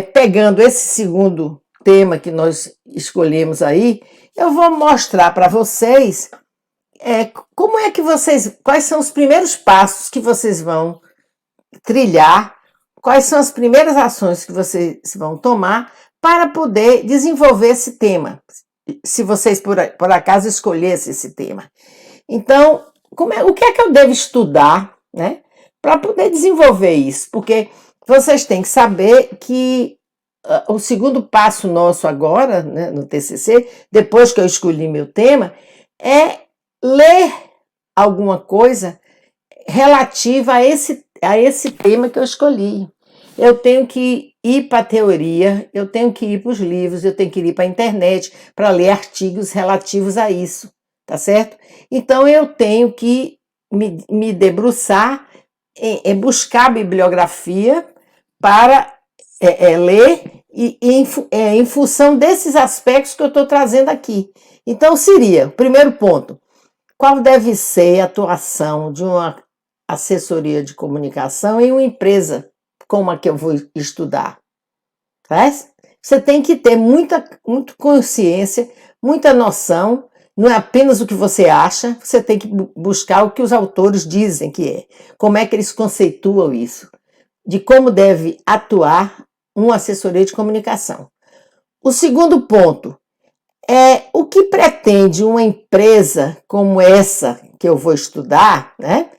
pegando esse segundo tema que nós escolhemos aí, eu vou mostrar para vocês como é que quais são os primeiros passos que vocês vão trilhar, quais são as primeiras ações que vocês vão tomar para poder desenvolver esse tema, se vocês por acaso escolhessem esse tema. Então, o que é que eu devo estudar, né, para poder desenvolver isso? Porque vocês têm que saber que o segundo passo nosso agora, né, no TCC, depois que eu escolhi meu tema, é ler alguma coisa relativa a esse tema que eu escolhi. Eu tenho que ir para a teoria, eu tenho que ir para os livros, eu tenho que ir para a internet para ler artigos relativos a isso, tá certo? Então eu tenho que me debruçar, buscar bibliografia para ler em função desses aspectos que eu estou trazendo aqui. Então seria, primeiro ponto, qual deve ser a atuação de uma assessoria de comunicação em uma empresa como a que eu vou estudar? Tá? Você tem que ter muita consciência, muita noção, não é apenas o que você acha, você tem que buscar o que os autores dizem que é, como é que eles conceituam isso, de como deve atuar uma assessoria de comunicação. O segundo ponto é o que pretende uma empresa como essa que eu vou estudar, né?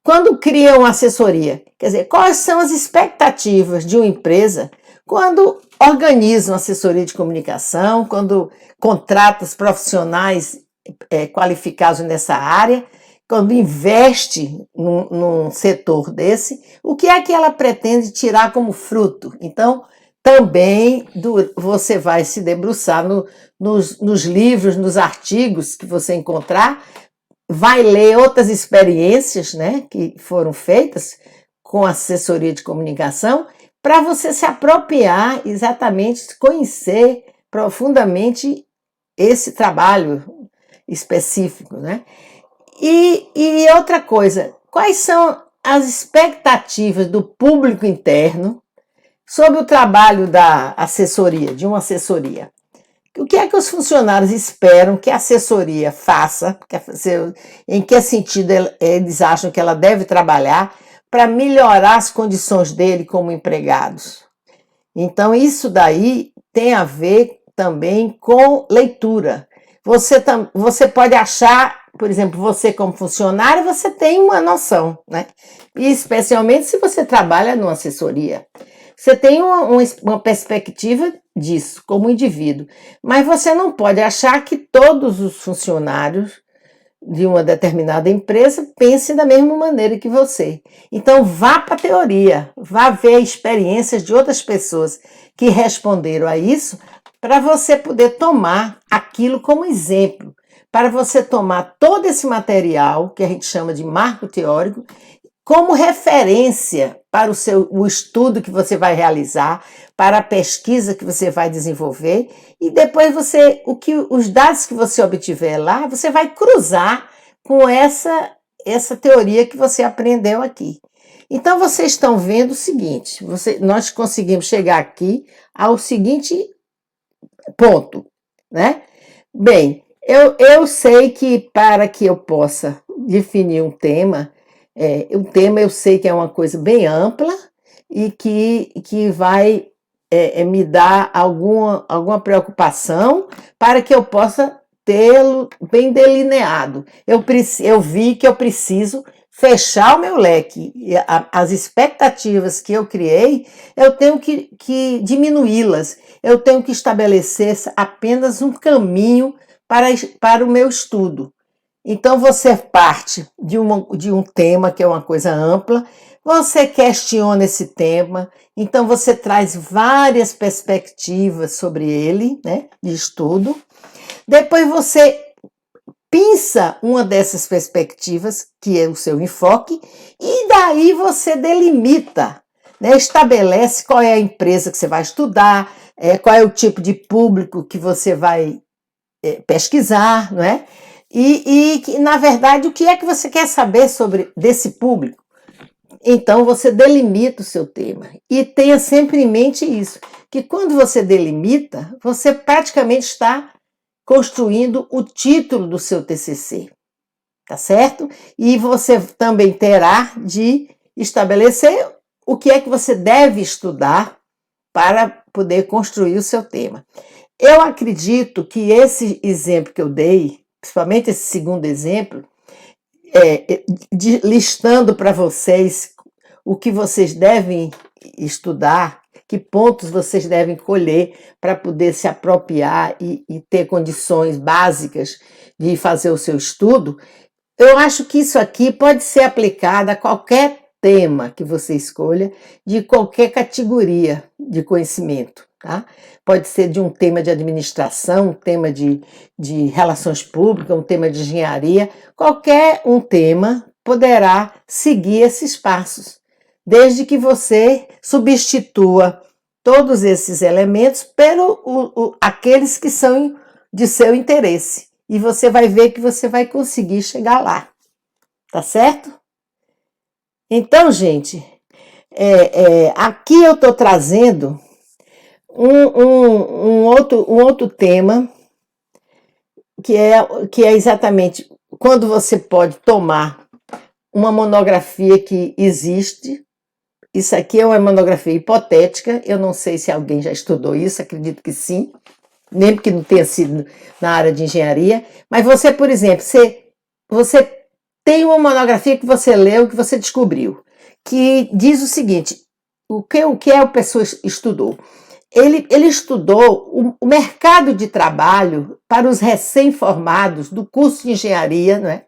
Quando cria uma assessoria, quer dizer, quais são as expectativas de uma empresa quando organiza uma assessoria de comunicação, quando contrata os profissionais qualificados nessa área, quando investe num setor desse, o que é que ela pretende tirar como fruto? Então, também você vai se debruçar nos livros, nos artigos que você encontrar, vai ler outras experiências, né, que foram feitas com assessoria de comunicação, para você se apropriar exatamente, conhecer profundamente esse trabalho específico, né? E outra coisa, quais são as expectativas do público interno sobre o trabalho da assessoria, de uma assessoria? O que é que os funcionários esperam que a assessoria faça, em que sentido eles acham que ela deve trabalhar para melhorar as condições dele como empregados? Então, isso daí tem a ver também com leitura. Você pode achar, por exemplo, você como funcionário, você tem uma noção, né? E especialmente se você trabalha numa assessoria. Você tem uma perspectiva disso, como indivíduo. Mas você não pode achar que todos os funcionários de uma determinada empresa pensem da mesma maneira que você. Então, vá para a teoria, vá ver experiências de outras pessoas que responderam a isso, para você poder tomar aquilo como exemplo, para você tomar todo esse material, que a gente chama de marco teórico, como referência para o estudo que você vai realizar, para a pesquisa que você vai desenvolver, e depois os dados que você obtiver lá, você vai cruzar com essa teoria que você aprendeu aqui. Então, vocês estão vendo o seguinte, nós conseguimos chegar aqui ao seguinte ponto, né? Bem, eu sei que para que eu possa definir um tema eu sei que é uma coisa bem ampla e que vai me dar alguma preocupação para que eu possa tê-lo bem delineado. Eu vi que eu preciso fechar o meu leque. As expectativas que eu criei, eu tenho que diminuí-las. Eu tenho que estabelecer apenas um caminho para o meu estudo. Então, você parte de um tema que é uma coisa ampla, você questiona esse tema, então você traz várias perspectivas sobre ele, né, de estudo. Depois você pinça uma dessas perspectivas, que é o seu enfoque, e daí você delimita, né, estabelece qual é a empresa que você vai estudar, qual é o tipo de público que você vai pesquisar, não é? E, na verdade, o que é que você quer saber desse público? Então você delimita o seu tema e tenha sempre em mente isso, que quando você delimita, você praticamente está construindo o título do seu TCC, tá certo? E você também terá de estabelecer o que é que você deve estudar para poder construir o seu tema. Eu acredito que esse exemplo que eu dei, principalmente esse segundo exemplo, listando para vocês o que vocês devem estudar, que pontos vocês devem colher para poder se apropriar e ter condições básicas de fazer o seu estudo, eu acho que isso aqui pode ser aplicado a qualquer tema que você escolha, de qualquer categoria de conhecimento, tá? Pode ser de um tema de administração, um tema de relações públicas, um tema de engenharia, qualquer um tema poderá seguir esses passos, desde que você substitua todos esses elementos por aqueles que são de seu interesse. E você vai ver que você vai conseguir chegar lá, tá certo? Então, gente, aqui eu estou trazendo um outro tema, que é exatamente quando você pode tomar uma monografia que existe. Isso aqui é uma monografia hipotética, eu não sei se alguém já estudou isso, acredito que sim, nem porque não tenha sido na área de engenharia, mas você, por exemplo, você tem uma monografia que você leu, que você descobriu, que diz o seguinte, o que a pessoa estudou? Ele estudou o mercado de trabalho para os recém-formados do curso de engenharia, não é?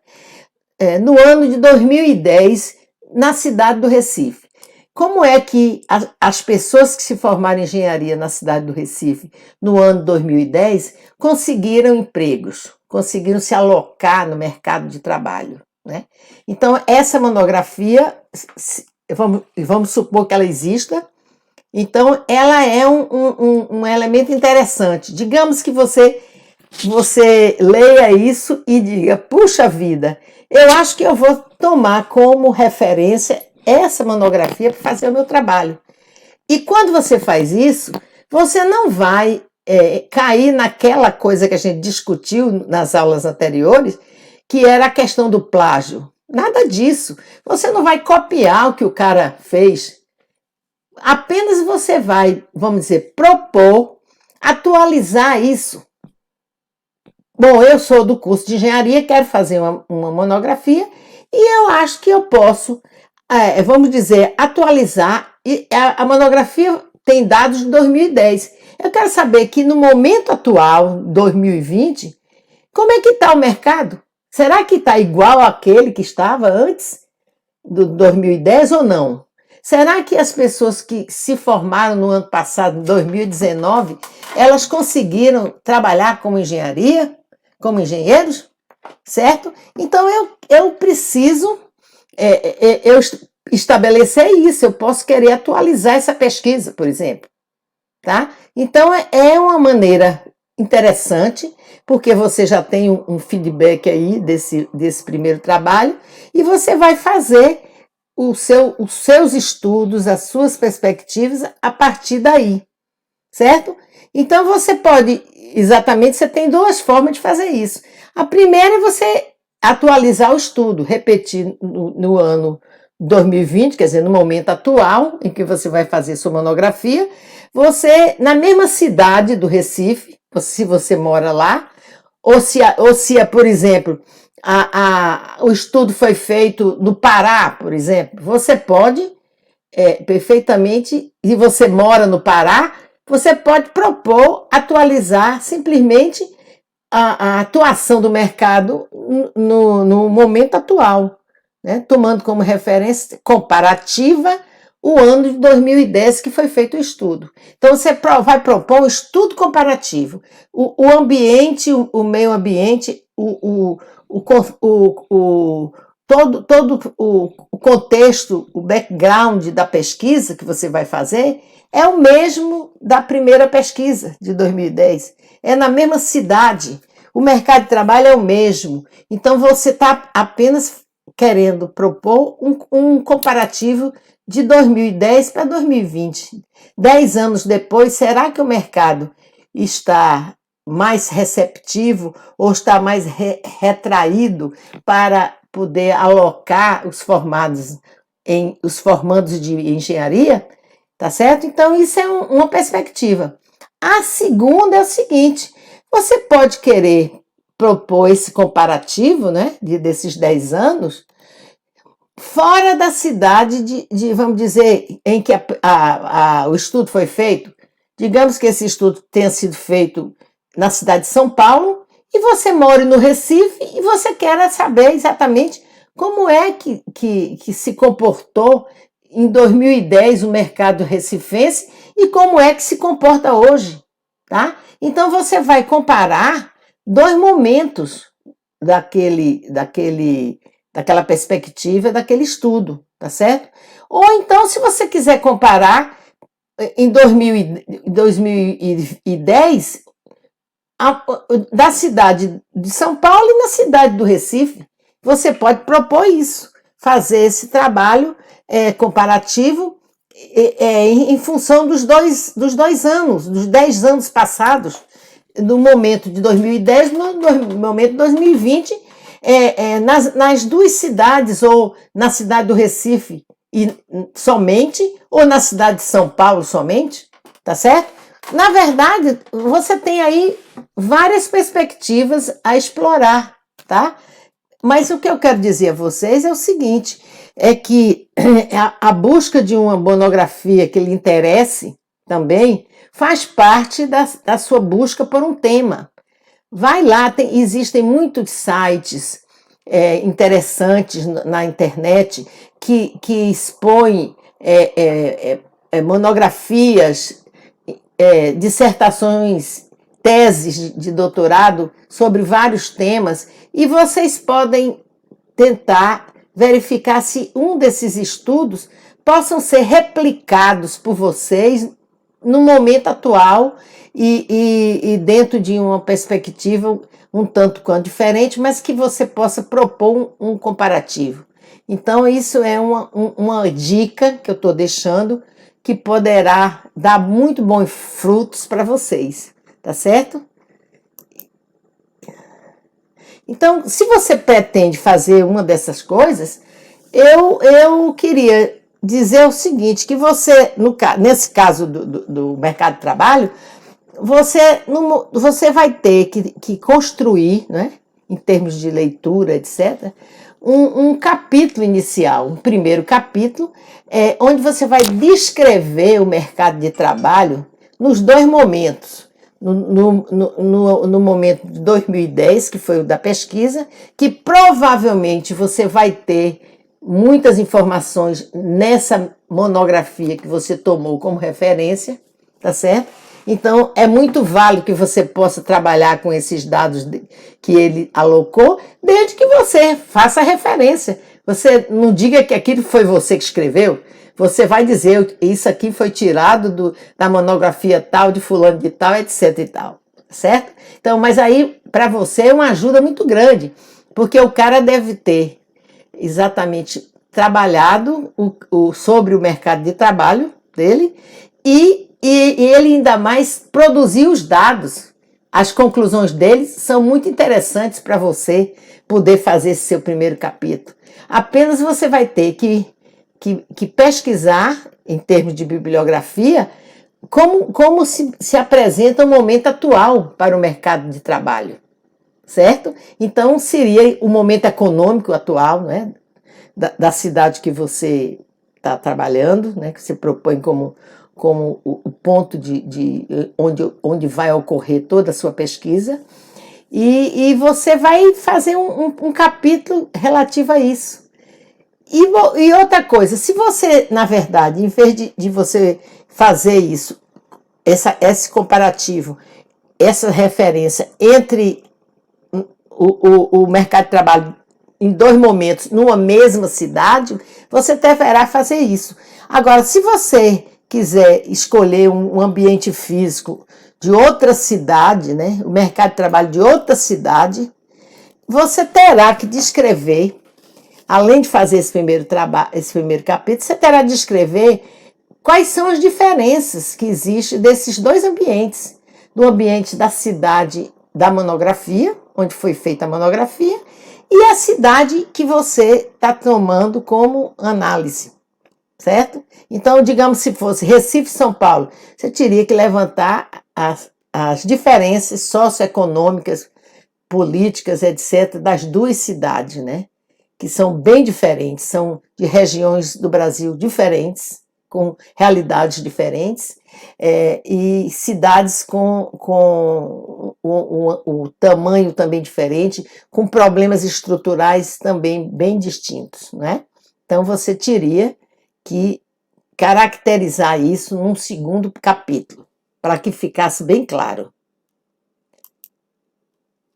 No ano de 2010, na cidade do Recife. Como é que as pessoas que se formaram em engenharia na cidade do Recife no ano 2010 conseguiram empregos, conseguiram se alocar no mercado de trabalho, né? Então, essa monografia, vamos supor que ela exista, então ela é um elemento interessante. Digamos que você leia isso e diga, puxa vida, eu acho que eu vou tomar como referência essa monografia para fazer o meu trabalho. E quando você faz isso, você não vai cair naquela coisa que a gente discutiu nas aulas anteriores, que era a questão do plágio. Nada disso. Você não vai copiar o que o cara fez. Apenas você vai, vamos dizer, propor, atualizar isso. Bom, eu sou do curso de engenharia, quero fazer uma monografia e eu acho que eu posso, vamos dizer, atualizar. E a monografia tem dados de 2010. Eu quero saber que no momento atual, 2020, como é que está o mercado? Será que está igual àquele que estava antes do 2010 ou não? Será que as pessoas que se formaram no ano passado, em 2019, elas conseguiram trabalhar como engenharia? Como engenheiros, certo? Então eu preciso estabelecer isso, eu posso querer atualizar essa pesquisa, por exemplo, tá? Então é uma maneira interessante, porque você já tem um feedback aí desse primeiro trabalho e você vai fazer os seus estudos, as suas perspectivas a partir daí, certo? Então você pode, exatamente, você tem duas formas de fazer isso. A primeira é você atualizar o estudo, repetir no ano 2020, quer dizer, no momento atual em que você vai fazer sua monografia, você, na mesma cidade do Recife, se você mora lá, ou se por exemplo, o estudo foi feito no Pará, por exemplo, você pode perfeitamente, e você mora no Pará, você pode propor atualizar simplesmente a atuação do mercado no momento atual, né? Tomando como referência comparativa o ano de 2010 que foi feito o estudo. Então você vai propor um estudo comparativo. O ambiente, o meio ambiente, todo o contexto, o background da pesquisa que você vai fazer é o mesmo da primeira pesquisa de 2010. É na mesma cidade. O mercado de trabalho é o mesmo. Então você está apenas querendo propor um comparativo de 2010 para 2020. 10 anos depois, será que o mercado está mais receptivo ou está mais retraído para poder alocar os formandos de engenharia? Tá certo? Então, isso é uma perspectiva. A segunda é o seguinte: você pode querer propor esse comparativo, né, desses 10 anos, fora da cidade vamos dizer, em que o estudo foi feito. Digamos que esse estudo tenha sido feito na cidade de São Paulo e você mora no Recife e você quer saber exatamente como é que se comportou em 2010 o mercado recifense e como é que se comporta hoje, tá? Então você vai comparar dois momentos daquela perspectiva, daquele estudo, tá certo? Ou então, se você quiser comparar em 2010 da cidade de São Paulo e na cidade do Recife, você pode propor isso, fazer esse trabalho comparativo em função dos dois anos, dos 10 anos passados, no momento de 2010, no momento de 2020, nas duas cidades, ou na cidade do Recife somente, ou na cidade de São Paulo somente, tá certo? Na verdade, você tem aí várias perspectivas a explorar, tá? Mas o que eu quero dizer a vocês é o seguinte, é que a busca de uma monografia que lhe interesse também faz parte da sua busca por um tema. Vai lá, existem muitos sites interessantes na internet que expõem monografias, dissertações, teses de doutorado sobre vários temas, e vocês podem tentar verificar se um desses estudos possam ser replicados por vocês no momento atual e dentro de uma perspectiva um tanto quanto diferente, mas que você possa propor um comparativo. Então, isso é uma dica que eu estou deixando, que poderá dar muito bons frutos para vocês, tá certo? Então, se você pretende fazer uma dessas coisas, eu queria dizer o seguinte, que você, nesse caso do mercado de trabalho, você vai ter que construir, né, em termos de leitura, etc., um capítulo inicial, um primeiro capítulo, onde você vai descrever o mercado de trabalho nos dois momentos. No momento de 2010, que foi o da pesquisa, que provavelmente você vai ter muitas informações nessa monografia que você tomou como referência, tá certo? Então, é muito válido que você possa trabalhar com esses dados que ele alocou, desde que você faça referência. Você não diga que aquilo foi você que escreveu, você vai dizer, isso aqui foi tirado da monografia tal, de fulano de tal, etc e tal, certo? Então, mas aí, para você, é uma ajuda muito grande, porque o cara deve ter exatamente trabalhado sobre o mercado de trabalho dele e ele ainda mais produzir os dados. As conclusões dele são muito interessantes para você poder fazer esse seu primeiro capítulo. Apenas você vai ter que pesquisar, em termos de bibliografia, como se apresenta o momento atual para o mercado de trabalho, certo? Então, seria o momento econômico atual, né, da cidade que você está trabalhando, né, que você propõe como o ponto onde vai ocorrer toda a sua pesquisa, e você vai fazer um capítulo relativo a isso. E outra coisa, se você, na verdade, em vez de você fazer isso, esse comparativo, essa referência entre o mercado de trabalho em dois momentos, numa mesma cidade, você deverá fazer isso. Agora, se você quiser escolher um ambiente físico de outra cidade, né, o mercado de trabalho de outra cidade, você terá que descrever além de fazer esse primeiro trabalho, esse primeiro capítulo, você terá de escrever quais são as diferenças que existem desses dois ambientes, do ambiente da cidade da monografia, onde foi feita a monografia, e a cidade que você está tomando como análise, certo? Então, digamos, se fosse Recife e São Paulo, você teria que levantar as diferenças socioeconômicas, políticas, etc., das duas cidades, né? Que são bem diferentes, são de regiões do Brasil diferentes, com realidades diferentes, e cidades com o tamanho também diferente, com problemas estruturais também bem distintos, né? Então, você teria que caracterizar isso num segundo capítulo, para que ficasse bem claro.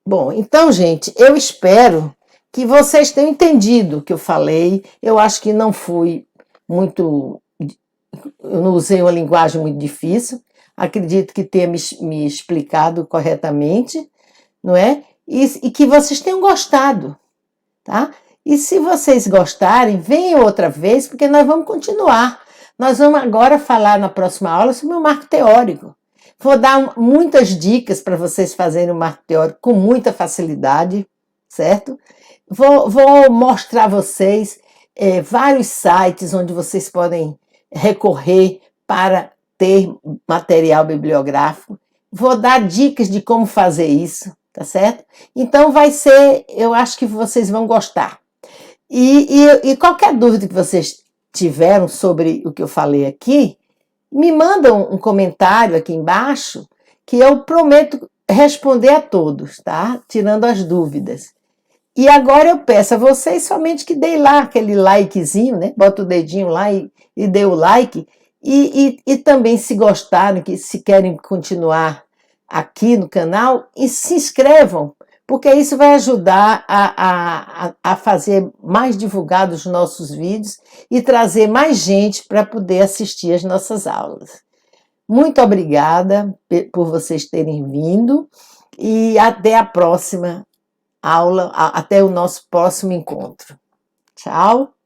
Bom, então, gente, eu espero que vocês tenham entendido o que eu falei. Eu acho que não fui muito... Eu não usei uma linguagem muito difícil. Acredito que tenha me explicado corretamente, não é? E que vocês tenham gostado, tá? E se vocês gostarem, venham outra vez, porque nós vamos continuar. Nós vamos agora falar na próxima aula sobre o marco teórico. Vou dar muitas dicas para vocês fazerem o marco teórico com muita facilidade, certo? Vou mostrar a vocês vários sites onde vocês podem recorrer para ter material bibliográfico. Vou dar dicas de como fazer isso, tá certo? Então vai ser, eu acho que vocês vão gostar. E qualquer dúvida que vocês tiveram sobre o que eu falei aqui, me mandam um comentário aqui embaixo, que eu prometo responder a todos, tá? Tirando as dúvidas. E agora eu peço a vocês somente que deem lá aquele likezinho, né? Bota o dedinho lá e dê o like. E também, se gostaram, que se querem continuar aqui no canal, e se inscrevam, porque isso vai ajudar a fazer mais divulgados os nossos vídeos e trazer mais gente para poder assistir as nossas aulas. Muito obrigada por vocês terem vindo e até a próxima aula, até o nosso próximo encontro. Tchau!